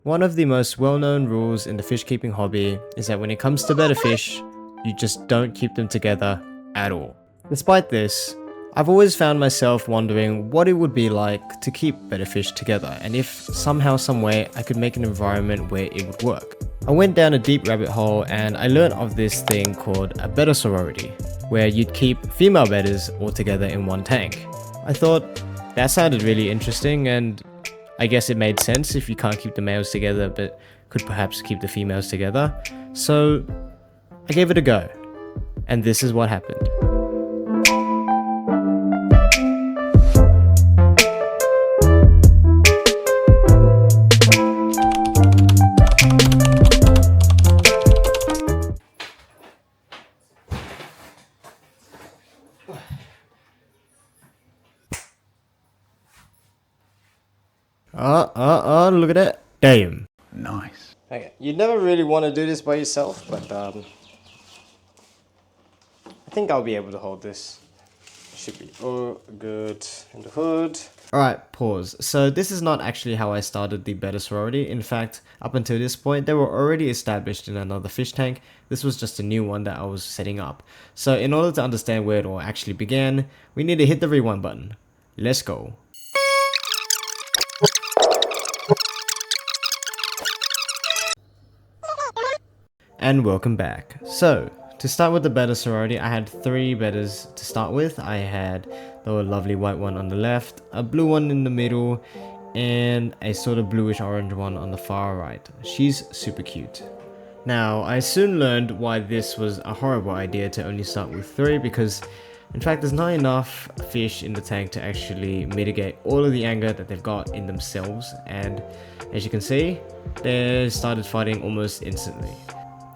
One of the most well-known rules in the fish keeping hobby is that when it comes to betta fish, you just don't keep them together at all. Despite this, I've always found myself wondering what it would be like to keep betta fish together, and if somehow, someway, I could make an environment where it would work. I went down a deep rabbit hole and I learned of this thing called a Betta Sorority, where you'd keep female bettas all together in one tank. I thought that sounded really interesting, and I guess it made sense if you can't keep the males together but could perhaps keep the females together. So I gave it a go, and this is what happened. Look at that. Damn. Nice. Okay, you'd never really want to do this by yourself, but I think I'll be able to hold this. Should be all good in the hood. Alright, pause. So this is not actually how I started the Betta Sorority. In fact, up until this point, they were already established in another fish tank. This was just a new one that I was setting up. So in order to understand where it all actually began, we need to hit the rewind button. Let's go. And welcome back. So, to start with the Betta Sorority, I had 3 bettas to start with. I had the lovely white one on the left, a blue one in the middle, and a sort of bluish orange one on the far right. She's super cute. Now, I soon learned why this was a horrible idea to only start with 3, because in fact there's not enough fish in the tank to actually mitigate all of the anger that they've got in themselves, and as you can see, they started fighting almost instantly.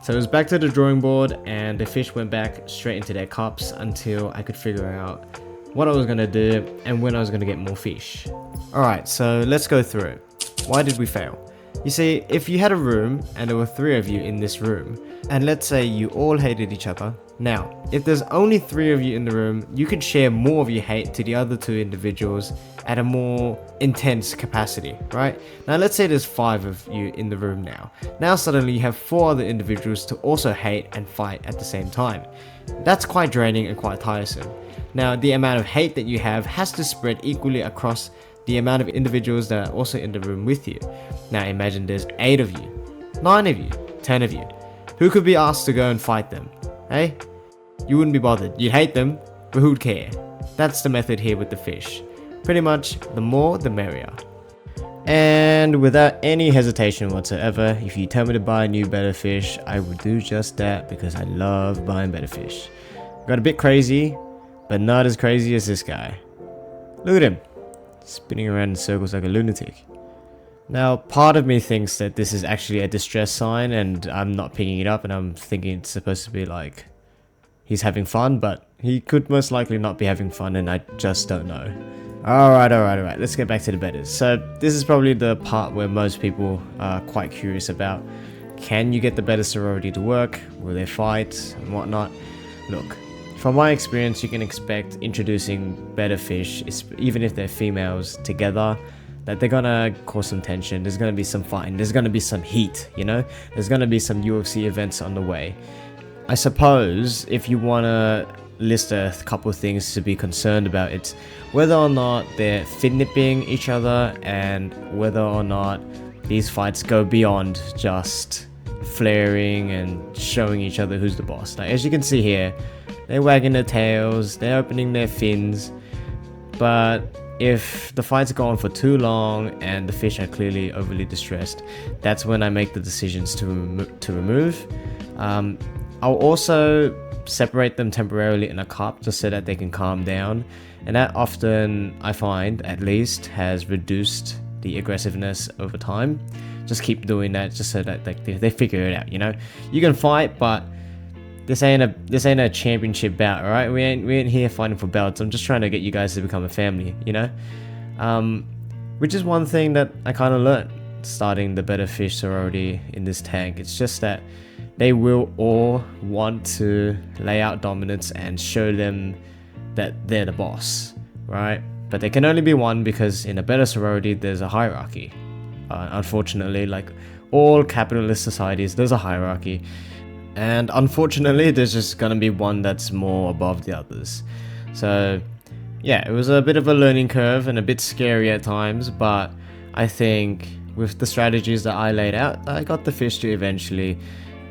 So it was back to the drawing board, and the fish went back straight into their cups until I could figure out what I was going to do and when I was going to get more fish. Alright, so let's go through it. Why did we fail? You see, if you had a room and there were 3 of you in this room, and let's say you all hated each other. Now, if there's only 3 of you in the room, you could share more of your hate to the other 2 individuals at a more intense capacity, right? Now let's say there's 5 of you in the room now. Now suddenly you have 4 other individuals to also hate and fight at the same time. That's quite draining and quite tiresome. Now the amount of hate that you have has to spread equally across the amount of individuals that are also in the room with you. Now imagine there's 8 of you, 9 of you, 10 of you. Who could be asked to go and fight them? Hey? You wouldn't be bothered. You'd hate them, but who'd care? That's the method here with the fish. Pretty much, the more the merrier. And without any hesitation whatsoever, if you tell me to buy a new betta fish, I will do just that because I love buying betta fish. Got a bit crazy, but not as crazy as this guy. Look at him, spinning around in circles like a lunatic. Now, part of me thinks that this is actually a distress sign and I'm not picking it up, and I'm thinking it's supposed to be like he's having fun, but he could most likely not be having fun and I just don't know. Alright, let's get back to the bettas. So this is probably the part where most people are quite curious about. Can you get the Betta Sorority to work? Will they fight and whatnot? Look, from my experience, you can expect introducing betta fish, even if they're females, together, that they're gonna cause some tension. There's gonna be some fighting, there's gonna be some heat, you know? There's gonna be some UFC events on the way. I suppose if you wanna list a couple of things to be concerned about, it's whether or not they're fin-nipping each other and whether or not these fights go beyond just flaring and showing each other who's the boss. Like, as you can see here, they're wagging their tails, they're opening their fins, but if the fights go on for too long and the fish are clearly overly distressed, that's when I make the decisions to remove. I'll also separate them temporarily in a cup just so that they can calm down, and that often, I find at least, has reduced the aggressiveness over time. Just keep doing that just so that they figure it out, you know? You can fight, but this ain't a championship bout, alright? We ain't here fighting for belts. I'm just trying to get you guys to become a family, you know? Which is one thing that I kind of learned starting the Betta Fish Sorority in this tank. It's just that they will all want to lay out dominance and show them that they're the boss, right? But there can only be one, because in a Betta Sorority there's a hierarchy. Unfortunately, like all capitalist societies, there's a hierarchy. And unfortunately, there's just gonna be one that's more above the others. So, yeah, it was a bit of a learning curve and a bit scary at times, but I think with the strategies that I laid out, I got the fish to eventually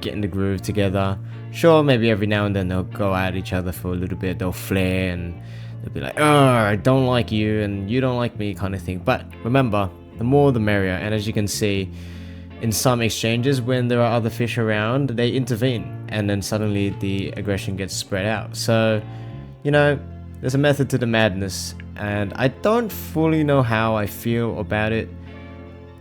get in the groove together. Sure, maybe every now and then they'll go at each other for a little bit, they'll flare and they'll be like, oh, I don't like you and you don't like me kind of thing. But remember, the more the merrier, and as you can see, in some exchanges, when there are other fish around, they intervene, and then suddenly the aggression gets spread out. So, you know, there's a method to the madness, and I don't fully know how I feel about it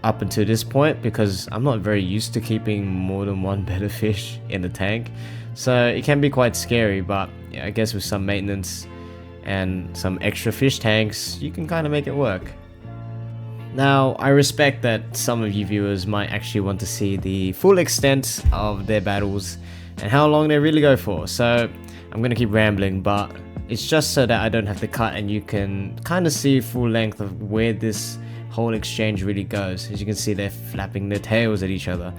up until this point, because I'm not very used to keeping more than one betta fish in the tank. So it can be quite scary, but yeah, I guess with some maintenance and some extra fish tanks, you can kind of make it work. Now, I respect that some of you viewers might actually want to see the full extent of their battles and how long they really go for, so I'm going to keep rambling, but it's just so that I don't have to cut and you can kind of see full length of where this whole exchange really goes. As you can see, they're flapping their tails at each other.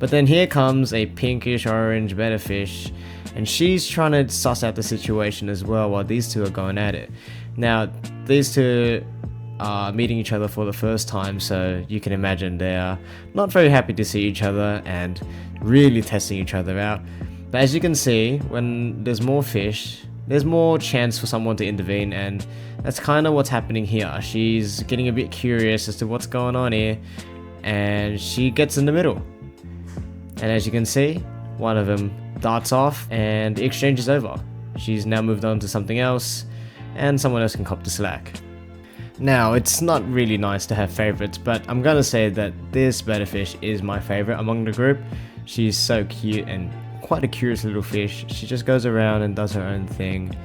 But then here comes a pinkish orange betta fish, and she's trying to suss out the situation as well while these two are going at it. Now, these two are meeting each other for the first time, so you can imagine they are not very happy to see each other and really testing each other out. But as you can see, when there's more fish, there's more chance for someone to intervene, and that's kind of what's happening here. She's getting a bit curious as to what's going on here, and she gets in the middle. And as you can see, one of them darts off and the exchange is over. She's now moved on to something else, and someone else can cop the slack. Now, it's not really nice to have favorites, but I'm gonna say that this betta fish is my favorite among the group. She's so cute and quite a curious little fish. She just goes around and does her own thing,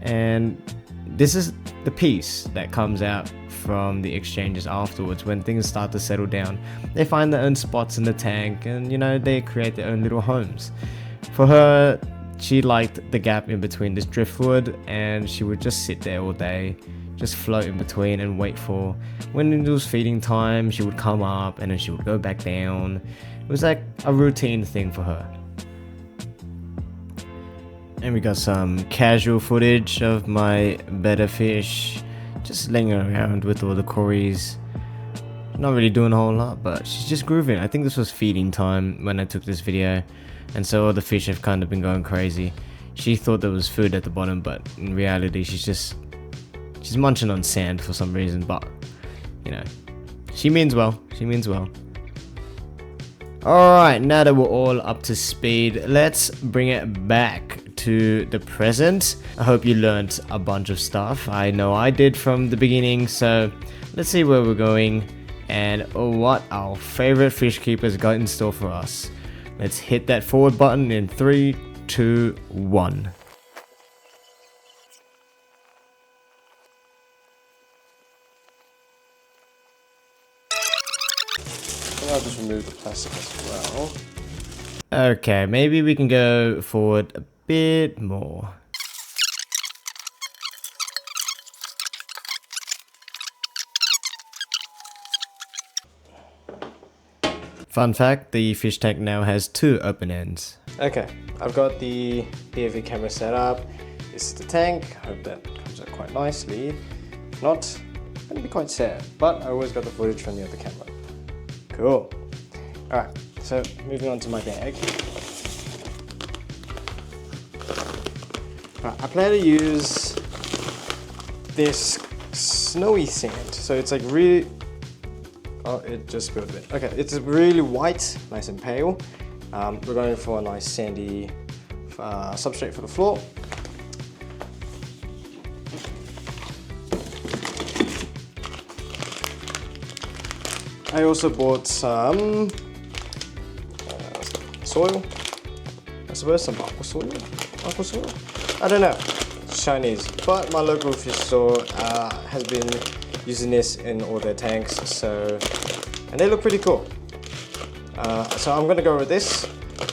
and this is the peace that comes out from the exchanges afterwards. When things start to settle down, they find their own spots in the tank, and you know, they create their own little homes. For her, she liked the gap in between this driftwood, and she would just sit there all day, just float in between and wait for when it was feeding time. She would come up and then she would go back down. It was like a routine thing for her. And we got some casual footage of my betta fish just laying around with all the cories. Not really doing a whole lot, but she's just grooving. I think this was feeding time when I took this video, and so all the fish have kind of been going crazy. She thought there was food at the bottom, but in reality she's munching on sand for some reason. But you know, she means well. Alright, now that we're all up to speed, let's bring it back to the present. I hope you learned a bunch of stuff. I know I did from the beginning, so let's see where we're going and what our favorite fish keepers got in store for us. Let's hit that forward button in 3, 2, 1. I'll just remove the plastic as well. Okay, maybe we can go forward a bit more. Fun fact, the fish tank now has 2 open ends. Okay, I've got the POV camera set up. This is the tank. Hope that comes out quite nicely. If not, it's gonna be quite sad, but I always got the footage from the other camera. Cool. Alright, so moving on to my bag. Right, I plan to use this snowy sand. So it's like really... Oh, it just spilled a bit. Okay, it's really white, nice and pale. We're going for a nice sandy substrate for the floor. I also bought some soil, I suppose, some aqua soil? I don't know, it's Chinese, but my local fish store has been using this in all their tanks, and they look pretty cool. So I'm gonna go with this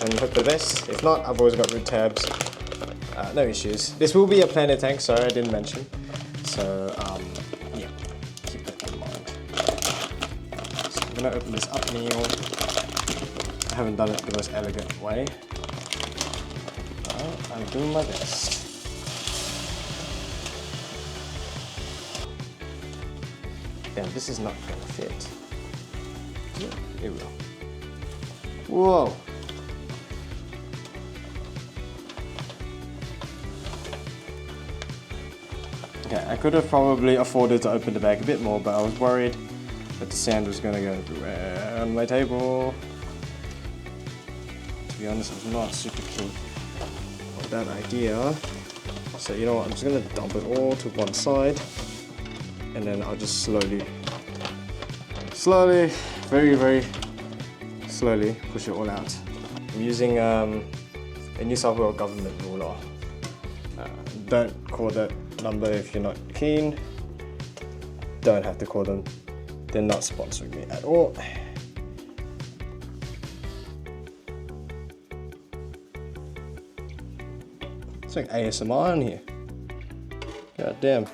and hope for the best. If not, I've always got root tabs, no issues. This will be a planet tank, sorry I didn't mention, so yeah, keep that in mind. So gonna open this up now. I haven't done it the most elegant way. But I'm doing my best. Damn, this is not gonna fit. It will. Whoa! Okay, I could have probably afforded to open the bag a bit more, but I was worried that the sand was gonna go around my table. To be honest, I was not super keen on that idea. So you know what, I'm just gonna dump it all to one side, and then I'll just slowly, very slowly push it all out. I'm using a New South Wales government ruler. Don't call that number if you're not keen. Don't have to call them. They're not sponsoring me at all. It's like ASMR in here. God damn.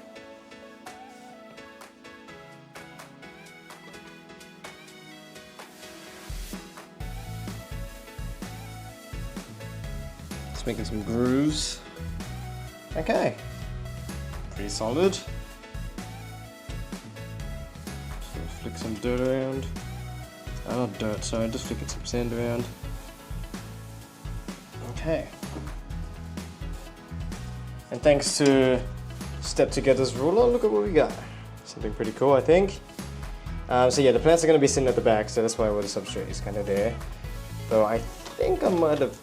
Just making some grooves. Okay. Pretty solid. Just gonna flick some dirt around. Oh, not dirt, sorry, just flicking some sand around. Okay. And thanks to Step Together's ruler, look at what we got. Something pretty cool, I think. So yeah, the plants are going to be sitting at the back, so that's why all the substrate is kind of there. Though I think I might have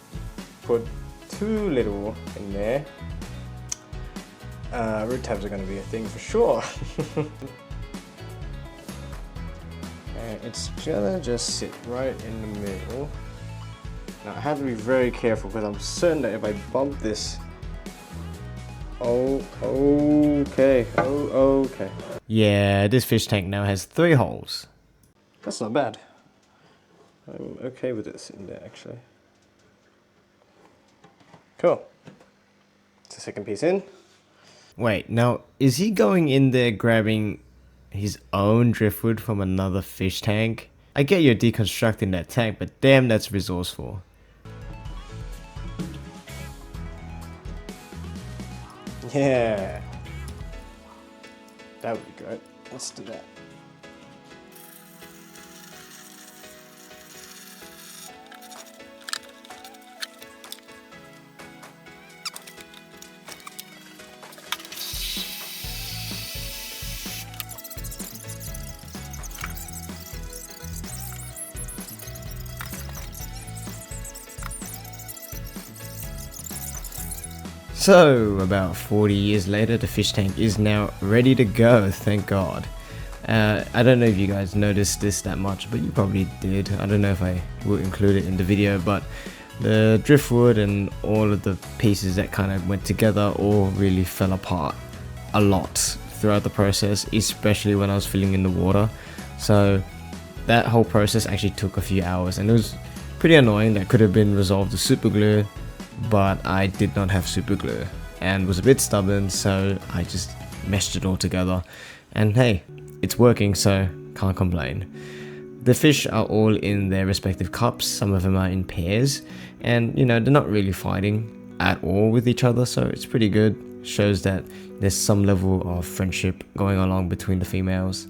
put too little in there. Root tabs are going to be a thing for sure. And it's gonna just sit right in the middle. Now I have to be very careful because I'm certain that if I bump this, okay. Yeah, this fish tank now has 3 holes. That's not bad. I'm okay with this in there actually. Cool. It's the second piece in. Wait, now, is he going in there grabbing his own driftwood from another fish tank? I get you're deconstructing that tank, but damn, that's resourceful. Yeah. That would be great. Let's do that. So, about 40 years later, the fish tank is now ready to go, thank God. I don't know if you guys noticed this that much, but you probably did. I don't know if I will include it in the video, but the driftwood and all of the pieces that kind of went together all really fell apart a lot throughout the process, especially when I was filling in the water. So that whole process actually took a few hours, and it was pretty annoying. That could have been resolved with super glue, but I did not have super glue and was a bit stubborn, so I just meshed it all together, and hey, it's working, so can't complain. The fish are all in their respective cups. Some of them are in pairs, and you know, they're not really fighting at all with each other, so it's pretty good. Shows that there's some level of friendship going along between the females.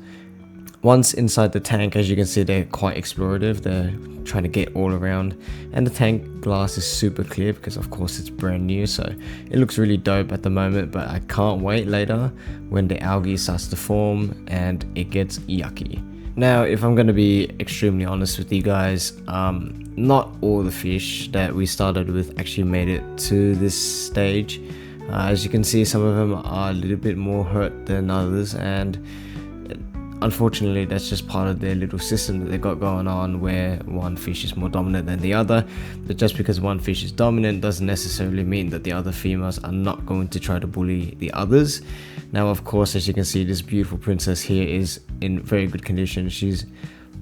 Once inside the tank, as you can see, they're quite explorative. They're trying to get all around, and the tank glass is super clear because of course it's brand new, so it looks really dope at the moment, but I can't wait later when the algae starts to form and it gets yucky. Now, if I'm going to be extremely honest with you guys, not all the fish that we started with actually made it to this stage. As you can see, some of them are a little bit more hurt than others, and unfortunately that's just part of their little system that they got going on, where one fish is more dominant than the other. But just because one fish is dominant doesn't necessarily mean that the other females are not going to try to bully the others. Now, of course, as you can see, this beautiful princess here is in very good condition. She's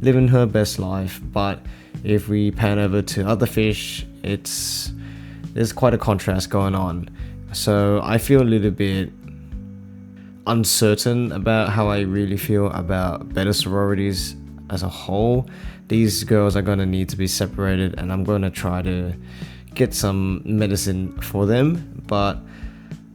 living her best life, but if we pan over to other fish, there's quite a contrast going on. So I feel a little bit uncertain about how I really feel about Betta Sorority's as a whole. These girls are gonna need to be separated, and I'm gonna try to get some medicine for them. But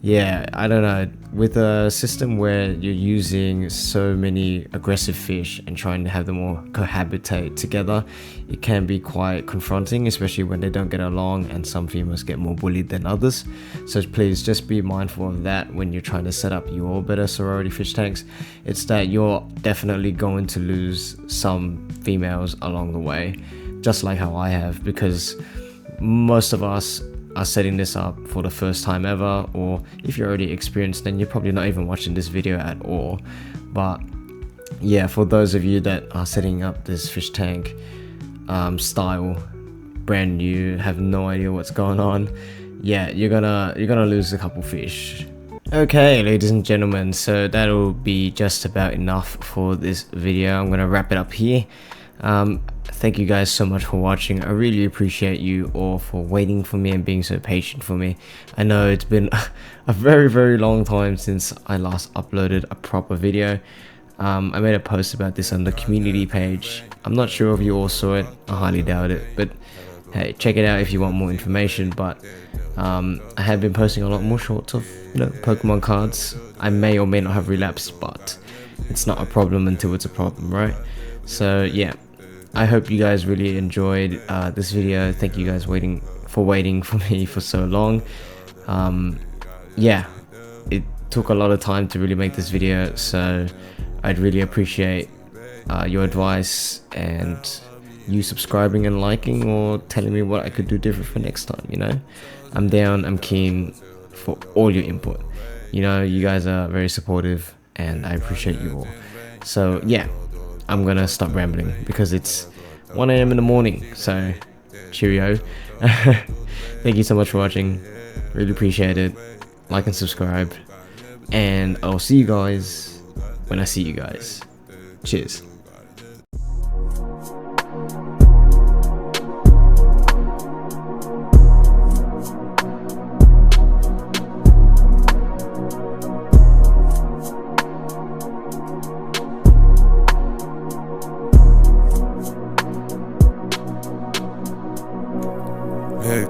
yeah, I don't know, with a system where you're using so many aggressive fish and trying to have them all cohabitate together, it can be quite confronting, especially when they don't get along and some females get more bullied than others. So please just be mindful of that when you're trying to set up your Betta Sorority fish tanks. It's that you're definitely going to lose some females along the way, just like how I have, because most of us are setting this up for the first time ever, or if you're already experienced, then you're probably not even watching this video at all. But yeah, for those of you that are setting up this fish tank style brand new, have no idea what's going on, yeah, you're gonna lose a couple fish. Okay, ladies and gentlemen, so that'll be just about enough for this video. I'm gonna wrap it up here. Thank you guys so much for watching. I really appreciate you all for waiting for me and being so patient for me. I know it's been a very long time since I last uploaded a proper video. I made a post about this on the community page. I'm not sure if you all saw it, I highly doubt it, but hey, check it out if you want more information. But I have been posting a lot more shorts of, you know, Pokemon cards. I may or may not have relapsed, but it's not a problem until it's a problem, right? So yeah, I hope you guys really enjoyed this video. Thank you guys waiting for me for so long. Yeah, it took a lot of time to really make this video, so I'd really appreciate your advice and you subscribing and liking, or telling me what I could do different for next time. You know, I'm down, I'm keen for all your input. You know, you guys are very supportive and I appreciate you all. So yeah, I'm gonna stop rambling because it's 1 AM in the morning, so cheerio. Thank you so much for watching, really appreciate it. Like and subscribe, and I'll see you guys when I see you guys. Cheers.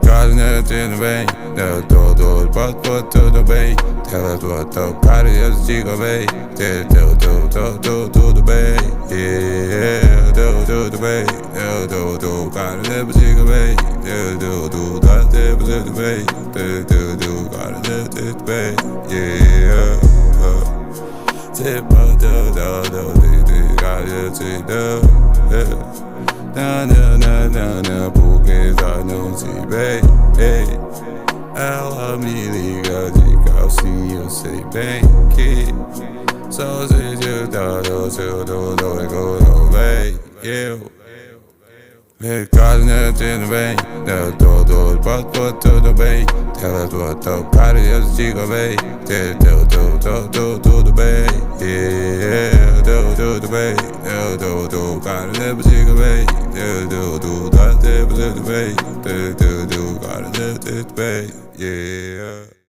Garden in the rain, no do, but to the bay. Tell us what the party is, Chico Bay. Do the bay, yeah, do the bay, do, got a Chico Bay, do, got the bay, do, got a bay, yeah. Tip of the, got it, na, porque já não se vê. Ela me liga de calcinha, eu sei bem que só se eu dou, se eu dou, eu não veio. Garden in the rain, no do, but tudo bem. Tell us what the party is, Chico Bay. Do the bay, yeah, do the bay, do, got a little Chico Bay. Do, got a little bay, do, got a little bay, yeah.